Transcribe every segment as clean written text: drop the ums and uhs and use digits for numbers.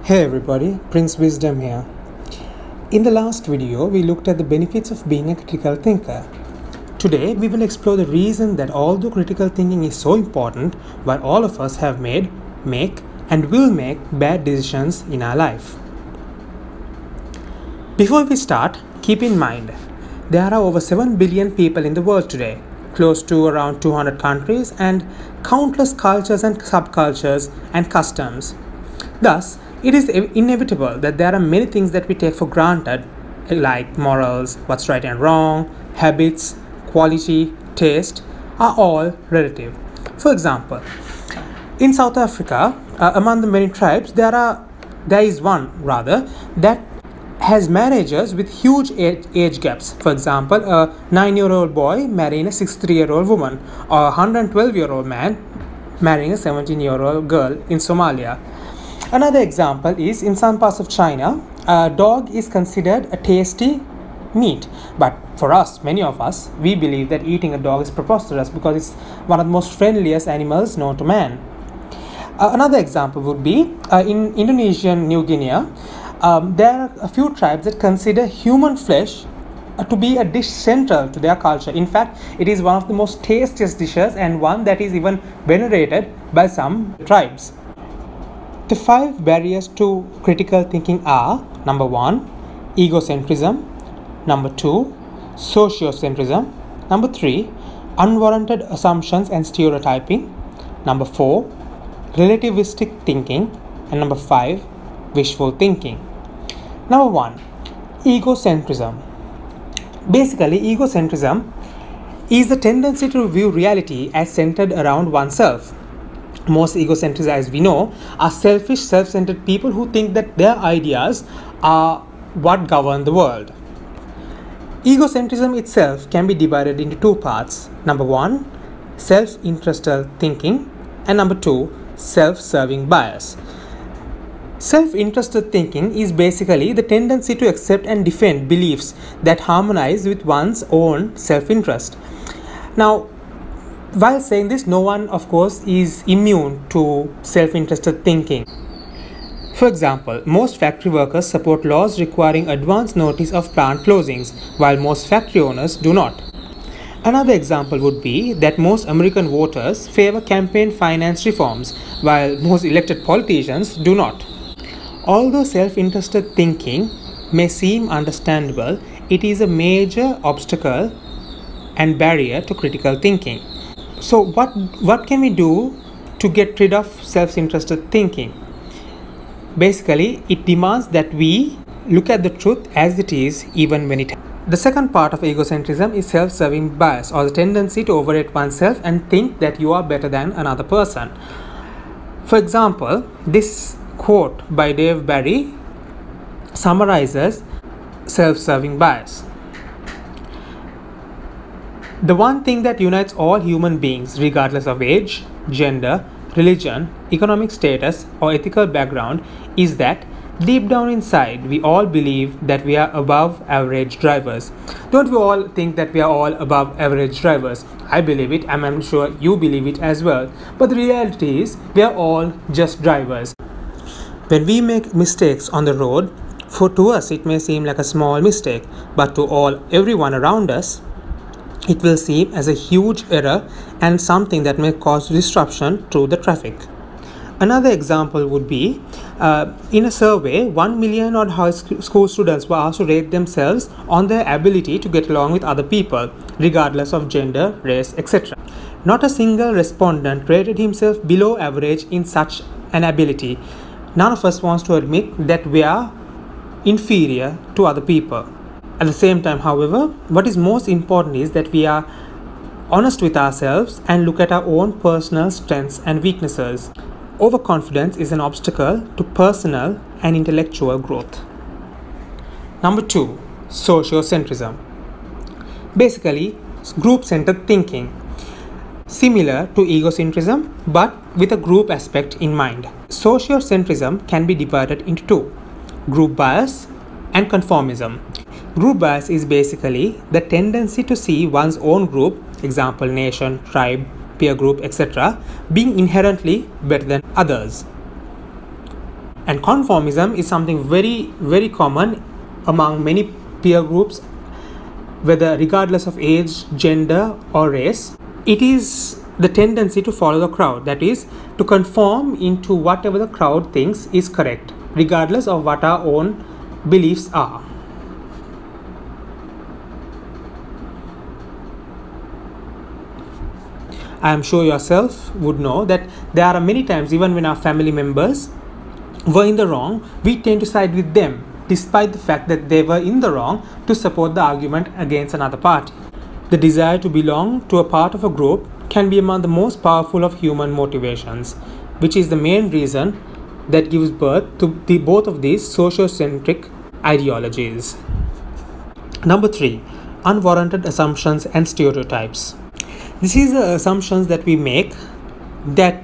Hey everybody, Prince Wisdom here. In the last video, we looked at the benefits of being a critical thinker. Today, we will explore the reason that although critical thinking is so important, while all of us have made, make, and will make bad decisions in our life. Before we start, keep in mind, there are over 7 billion people in the world today, close to around 200 countries, and countless cultures and subcultures and customs. Thus, it is inevitable that there are many things that we take for granted, like morals, what's right and wrong, habits, quality, taste, are all relative. For example, in South Africa, among the many tribes, there is one that has marriages with huge age gaps. For example, a 9-year-old boy marrying a 63-year-old woman, or a 112-year-old man marrying a 17-year-old girl in Somalia. Another example is in some parts of China, a dog is considered a tasty meat. But for us, many of us, we believe that eating a dog is preposterous because it's one of the most friendliest animals known to man. Another example would be in Indonesian New Guinea, there are a few tribes that consider human flesh to be a dish central to their culture. In fact, it is one of the most tastiest dishes and one that is even venerated by some tribes. The 5 barriers to critical thinking are: number 1, egocentrism; number 2, sociocentrism; number 3, unwarranted assumptions and stereotyping; number 4, relativistic thinking; and number 5, wishful thinking. Number 1, egocentrism. Basically, egocentrism is the tendency to view reality as centered around oneself. Most egocentrics, as we know, are selfish, self-centered people who think that their ideas are what govern the world. Egocentrism itself can be divided into 2 parts. Number 1, self-interested thinking, and number 2, self-serving bias. Self-interested thinking is basically the tendency to accept and defend beliefs that harmonize with one's own self-interest. Now, while saying this, no one, of course, is immune to self-interested thinking. For example, most factory workers support laws requiring advance notice of plant closings, while most factory owners do not. Another example would be that most American voters favor campaign finance reforms, while most elected politicians do not. Although self-interested thinking may seem understandable, it is a major obstacle and barrier to critical thinking. So what can we do to get rid of self-interested thinking? Basically, it demands that we look at the truth as it is, even when it happens. The second part of egocentrism is self-serving bias, or the tendency to overrate oneself and think that you are better than another person. For example, this quote by Dave Barry summarizes self-serving bias. The one thing that unites all human beings, regardless of age, gender, religion, economic status, or ethical background, is that deep down inside, we all believe that we are above average drivers. Don't we all think that we are all above average drivers? I believe it, and I'm sure you believe it as well. But the reality is, we are all just drivers. When we make mistakes on the road, to us it may seem like a small mistake, but to everyone around us, it will seem as a huge error and something that may cause disruption to the traffic. Another example would be, in a survey, 1 million odd high school students were asked to rate themselves on their ability to get along with other people, regardless of gender, race, etc. Not a single respondent rated himself below average in such an ability. None of us wants to admit that we are inferior to other people. At the same time, however, what is most important is that we are honest with ourselves and look at our own personal strengths and weaknesses. Overconfidence is an obstacle to personal and intellectual growth. Number 2, sociocentrism. Basically, group-centered thinking, similar to egocentrism but with a group aspect in mind. Sociocentrism can be divided into 2, group bias and conformism. Group bias is basically the tendency to see one's own group, example nation, tribe, peer group, etc., being inherently better than others. And conformism is something very, very common among many peer groups, whether regardless of age, gender, or race. It is the tendency to follow the crowd, that is, to conform into whatever the crowd thinks is correct, regardless of what our own beliefs are. I am sure yourself would know that there are many times, even when our family members were in the wrong, we tend to side with them, despite the fact that they were in the wrong, to support the argument against another party. The desire to belong to a part of a group can be among the most powerful of human motivations, which is the main reason that gives birth to both of these sociocentric ideologies. Number 3. Unwarranted assumptions and stereotypes. This is the assumptions that we make that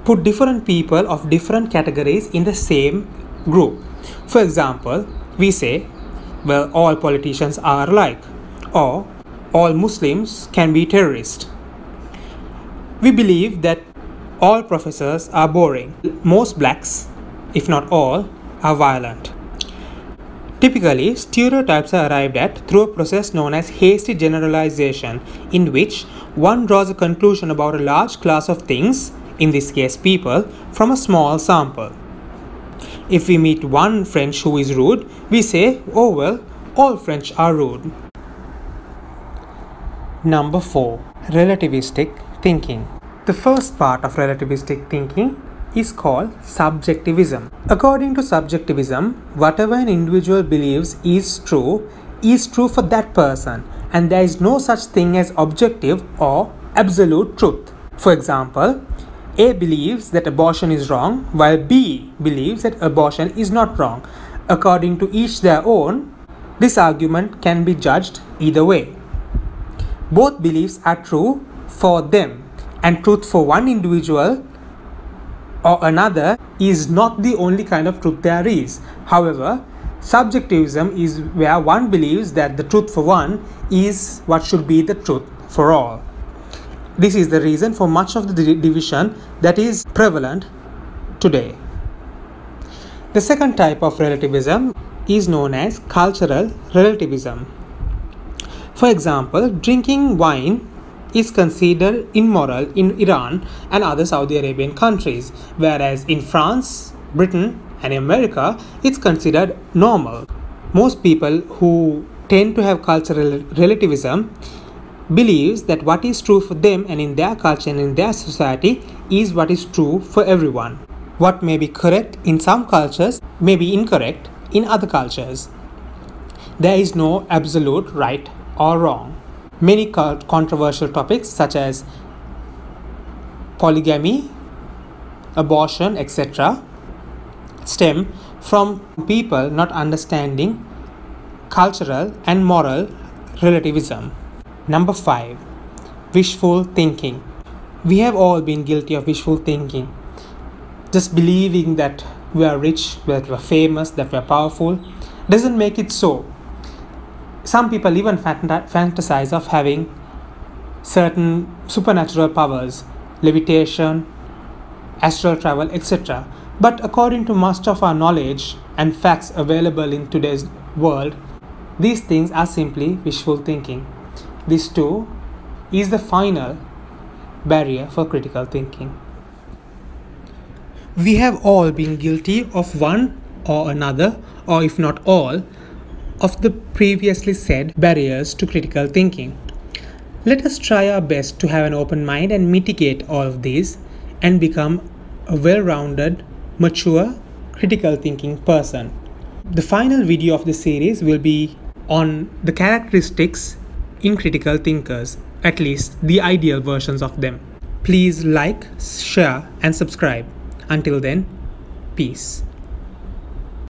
put different people of different categories in the same group. For example, we say, well, all politicians are alike, or all Muslims can be terrorists. We believe that all professors are boring. Most blacks, if not all, are violent. Typically, stereotypes are arrived at through a process known as hasty generalization, in which one draws a conclusion about a large class of things, in this case people, from a small sample. If we meet one French who is rude, we say, oh well, all French are rude. Number 4. Relativistic thinking. The first part of relativistic thinking is called subjectivism. According to subjectivism, whatever an individual believes is true for that person, and there is no such thing as objective or absolute truth. For example, A believes that abortion is wrong, while B believes that abortion is not wrong. According to each their own, this argument can be judged either way. Both beliefs are true for them, and truth for one individual or another is not the only kind of truth there is. However, subjectivism is where one believes that the truth for one is what should be the truth for all. This is the reason for much of the division that is prevalent today. The second type of relativism is known as cultural relativism. For example, drinking wine is considered immoral in Iran and other Saudi Arabian countries, whereas in France, Britain, and America, it's considered normal. Most people who tend to have cultural relativism believes that what is true for them and in their culture and in their society is what is true for everyone. What may be correct in some cultures may be incorrect in other cultures. There is no absolute right or wrong. Many controversial topics such as polygamy, abortion, etc. stem from people not understanding cultural and moral relativism. Number 5. Wishful thinking. We have all been guilty of wishful thinking. Just believing that we are rich, that we are famous, that we are powerful doesn't make it so. Some people even fantasize of having certain supernatural powers, levitation, astral travel, etc. But according to most of our knowledge and facts available in today's world, these things are simply wishful thinking. This too is the final barrier for critical thinking. We have all been guilty of one or another, or if not all, of the previously said barriers to critical thinking. Let us try our best to have an open mind and mitigate all of these and become a well-rounded, mature, critical thinking person. The final video of the series will be on the characteristics in critical thinkers, at least the ideal versions of them. Please like, share, and subscribe. Until then, peace.